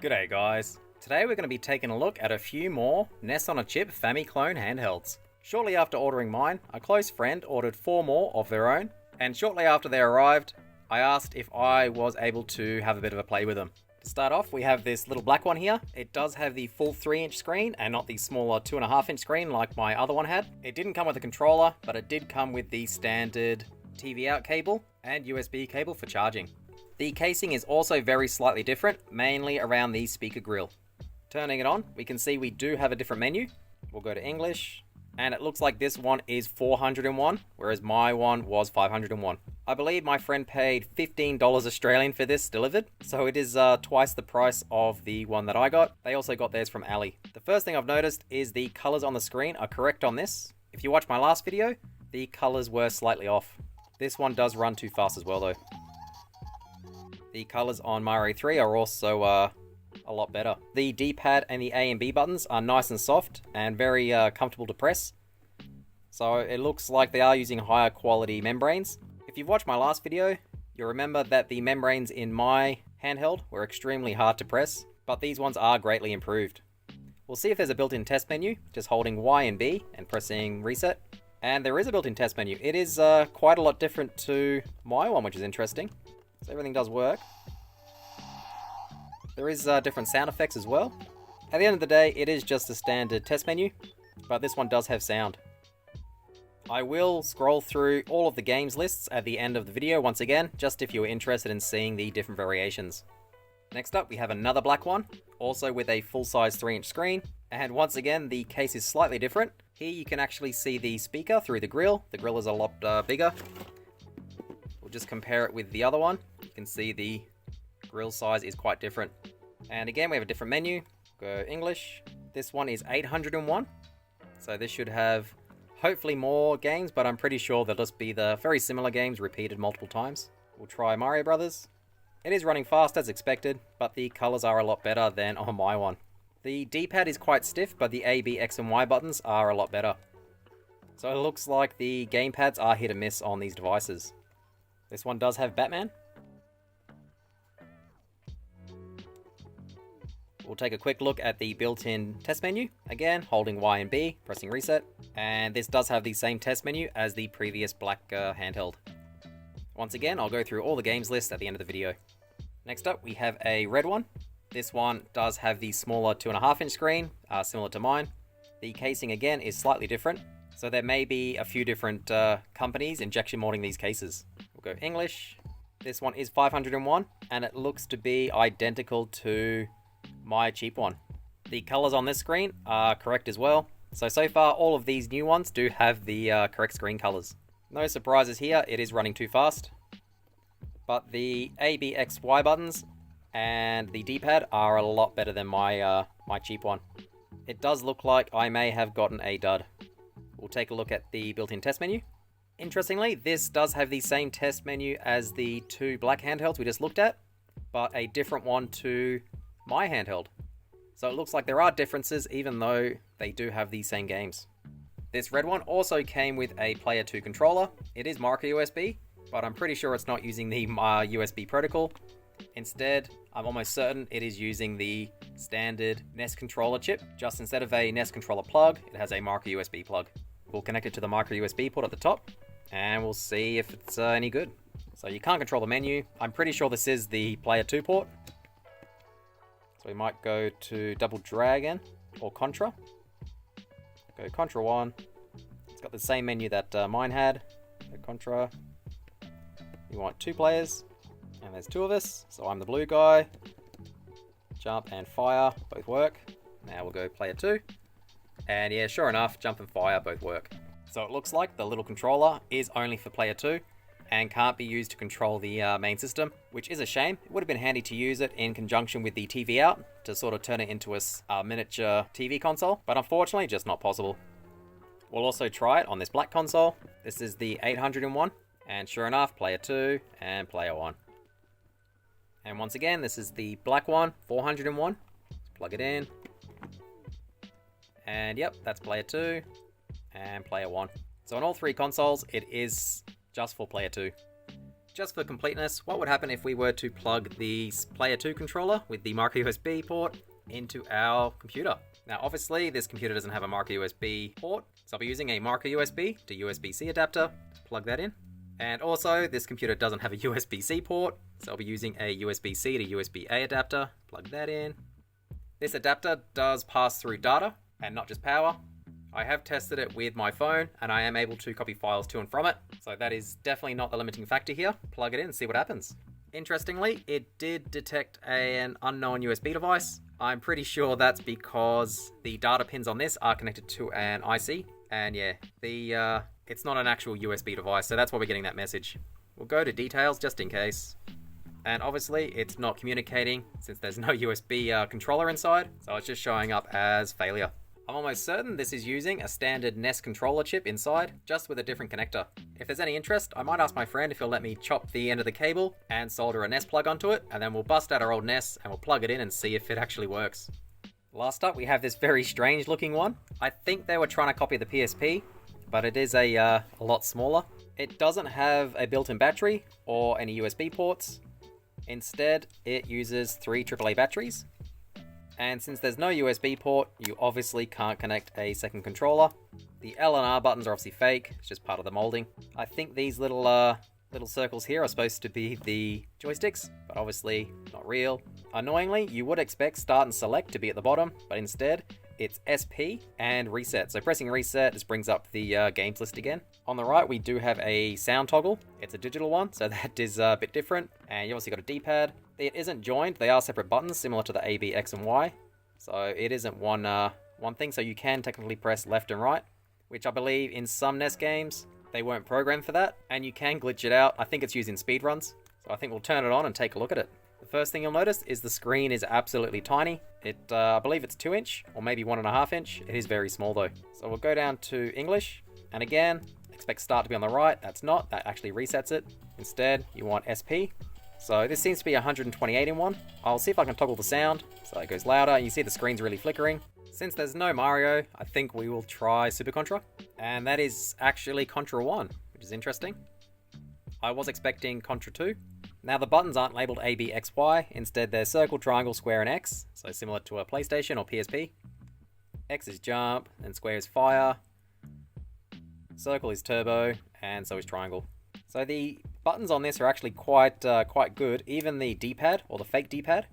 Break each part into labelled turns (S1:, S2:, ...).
S1: G'day guys. Today we're going to be taking a look at a few more NES on a chip Famiclone handhelds. Shortly after ordering mine, a close friend ordered 4 more of their own, and shortly after they arrived, I asked if I was able to have a bit of a play with them. To start off, we have this little black one here. It does have the full 3-inch screen and not the smaller 2.5-inch screen like my other one had. It didn't come with a controller, but it did come with the standard TV out cable and USB cable for charging. The casing is also very slightly different, mainly around the speaker grill. Turning it on, we can see we do have a different menu. We'll go to English, and it looks like this one is 401, whereas my one was 501. I believe my friend paid $15 Australian for this delivered, so it is twice the price of the one that I got. They also got theirs from Ali. The first thing I've noticed is the colors on the screen are correct on this. If you watch my last video, the colors were slightly off. This one does run too fast as well though. The colors on Mario 3 are also a lot better. The D-pad and the A and B buttons are nice and soft and very comfortable to press. So it looks like they are using higher quality membranes. If you've watched my last video, you'll remember that the membranes in my handheld were extremely hard to press, but these ones are greatly improved. We'll see if there's a built-in test menu, just holding Y and B and pressing reset. And there is a built-in test menu. It is quite a lot different to my one, which is interesting. So everything does work. There is different sound effects as well. At the end of the day, it is just a standard test menu, but this one does have sound. I will scroll through all of the games lists at the end of the video once again, just if you're interested in seeing the different variations. Next up, we have another black one, also with a full-size 3-inch screen, and once again, the case is slightly different. Here you can actually see the speaker through the grill. The grill is a lot bigger. We'll just compare it with the other one. You can see the grill size is quite different. And again, we have a different menu. Go English. This one is 801. So this should have hopefully more games, but I'm pretty sure they'll just be the very similar games repeated multiple times. We'll try Mario Brothers. It is running fast as expected, but the colors are a lot better than on my one. The D-pad is quite stiff, but the A, B, X, and Y buttons are a lot better. So it looks like the gamepads are hit and miss on these devices. This one does have Batman. We'll take a quick look at the built-in test menu. Again, holding Y and B, pressing reset. And this does have the same test menu as the previous black handheld. Once again, I'll go through all the games list at the end of the video. Next up, we have a red one. This one does have the smaller 2.5-inch screen, similar to mine. The casing again is slightly different. So there may be a few different companies injection molding these cases. We'll go English. This one is 501, and it looks to be identical to my cheap one. The colors on this screen are correct as well. So far, all of these new ones do have the correct screen colors. No surprises here, it is running too fast. But the A, B, X, Y buttons and the D-pad are a lot better than my cheap one. It does look like I may have gotten a dud. We'll take a look at the built-in test menu. Interestingly, this does have the same test menu as the 2 black handhelds we just looked at, but a different one to my handheld. So it looks like there are differences even though they do have the same games. This red one also came with a Player 2 controller. It is micro USB, but I'm pretty sure it's not using the USB protocol. Instead, I'm almost certain it is using the standard NES controller chip. Just instead of a NES controller plug, it has a micro USB plug. We'll connect it to the micro USB port at the top, and we'll see if it's any good. So you can't control the menu. I'm pretty sure this is the Player 2 port. So we might go to Double Dragon or Contra. Go Contra 1. It's got the same menu that mine had. Go Contra. You want 2 players, and there's 2 of us. So I'm the blue guy. Jump and fire both work. Now we'll go Player 2. And yeah, sure enough, jump and fire both work. So it looks like the little controller is only for Player 2 and can't be used to control the main system, which is a shame. It would have been handy to use it in conjunction with the TV out to sort of turn it into a miniature TV console, but unfortunately just not possible. We'll also try it on this black console. This is the 801, and sure enough, Player 2 and Player 1. And once again, this is the black one, 401. Let's plug it in. And yep, that's Player 2 and Player 1. So on all 3 consoles, it is just for Player 2. Just for completeness, what would happen if we were to plug the Player 2 controller with the micro USB port into our computer? Now obviously this computer doesn't have a micro USB port, so I'll be using a micro USB to USB-C adapter to plug that in. And also this computer doesn't have a USB-C port, so I'll be using a USB-C to USB-A adapter, plug that in. This adapter does pass through data and not just power. I have tested it with my phone and I am able to copy files to and from it, so that is definitely not the limiting factor here. Plug it in and see what happens. Interestingly, it did detect an unknown USB device. I'm pretty sure that's because the data pins on this are connected to an IC, and yeah, it's not an actual USB device, so that's why we're getting that message. We'll go to details just in case. And obviously it's not communicating since there's no USB controller inside, so it's just showing up as failure. I'm almost certain this is using a standard NES controller chip inside, just with a different connector. If there's any interest, I might ask my friend if he'll let me chop the end of the cable and solder a NES plug onto it, and then we'll bust out our old NES and we'll plug it in and see if it actually works. Last up, we have this very strange looking one. I think they were trying to copy the PSP, but it is a lot smaller. It doesn't have a built-in battery or any USB ports. Instead, it uses 3 AAA batteries. And since there's no USB port, you obviously can't connect a second controller. The L and R buttons are obviously fake, it's just part of the molding. I think these little circles here are supposed to be the joysticks, but obviously not real. Annoyingly, you would expect start and select to be at the bottom, but instead it's SP and reset. So pressing reset just brings up the games list again. On the right, we do have a sound toggle. It's a digital one, so that is a bit different. And you obviously got a D-pad. It isn't joined. They are separate buttons, similar to the A, B, X, and Y. So it isn't one thing. So you can technically press left and right, which I believe in some NES games they weren't programmed for that, and you can glitch it out. I think it's used in speedruns. So I think we'll turn it on and take a look at it. The first thing you'll notice is the screen is absolutely tiny. I believe it's 2 inch or maybe 1.5 inch. It is very small though. So we'll go down to English, and again, expect start to be on the right. That's not, that actually resets it. Instead, you want SP. So this seems to be 128 in one. I'll see if I can toggle the sound so it goes louder. You see the screen's really flickering. Since there's no Mario, I think we will try Super Contra. And that is actually Contra 1, which is interesting. I was expecting Contra 2. Now the buttons aren't labeled A, B, X, Y. Instead they're circle, triangle, square, and X. So similar to a PlayStation or PSP. X is jump, and square is fire. Circle is turbo, and so is triangle. So the buttons on this are actually quite good. Even the D-pad, or the fake D-pad,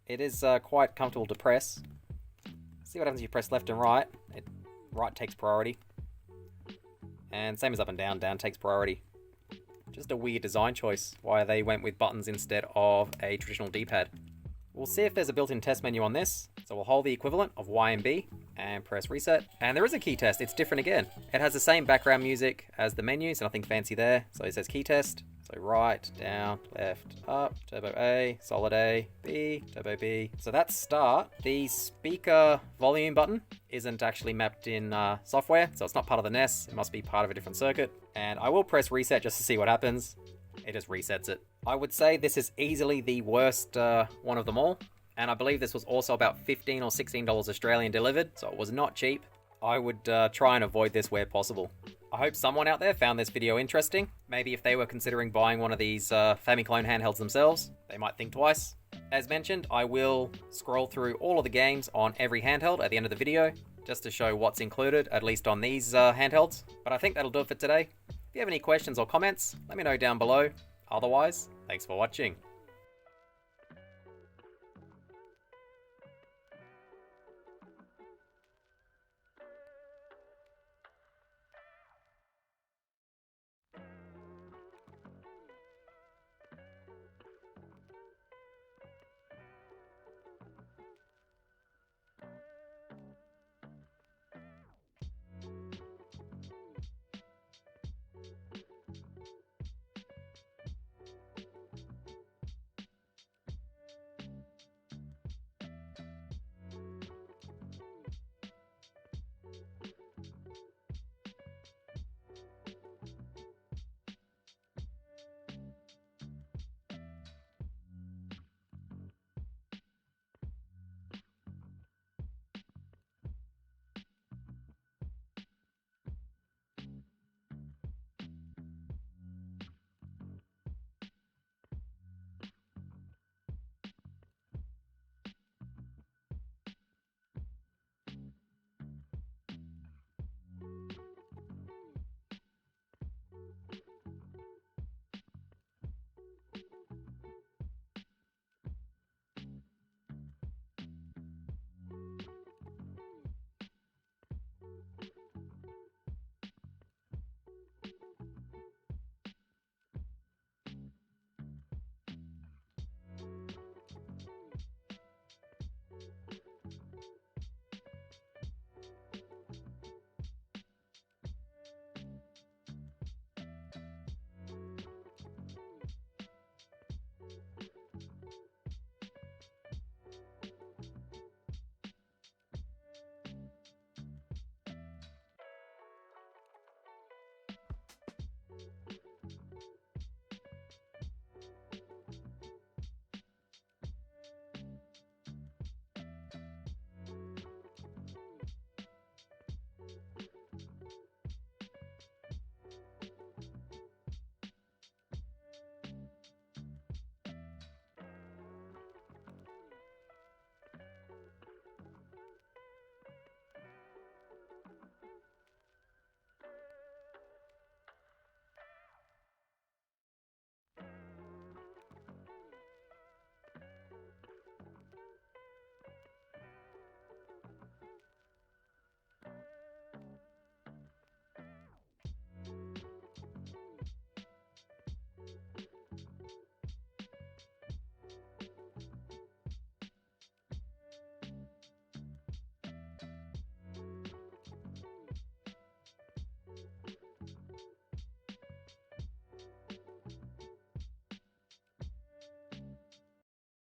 S1: it is quite comfortable to press. See what happens if you press left and right. Right takes priority. And same as up and down, down takes priority. Just a weird design choice, why they went with buttons instead of a traditional D-pad. We'll see if there's a built-in test menu on this. So we'll hold the equivalent of Y and B and press reset. And there is a key test, it's different again. It has the same background music as the menus, nothing fancy there. So it says key test. So right, down, left, up, turbo A, solid A, B, turbo B. So that's start. The speaker volume button isn't actually mapped in software, so it's not part of the NES. It must be part of a different circuit. And I will press reset just to see what happens. It just resets it. I would say this is easily the worst one of them all. And I believe this was also about $15 or $16 Australian delivered, so it was not cheap. I would try and avoid this where possible. I hope someone out there found this video interesting. Maybe if they were considering buying one of these Famiclone Hanhelds themselves, they might think twice. As mentioned, I will scroll through all of the games on every handheld at the end of the video, just to show what's included, at least on these handhelds. But I think that'll do it for today. If you have any questions or comments, let me know down below. Otherwise, thanks for watching.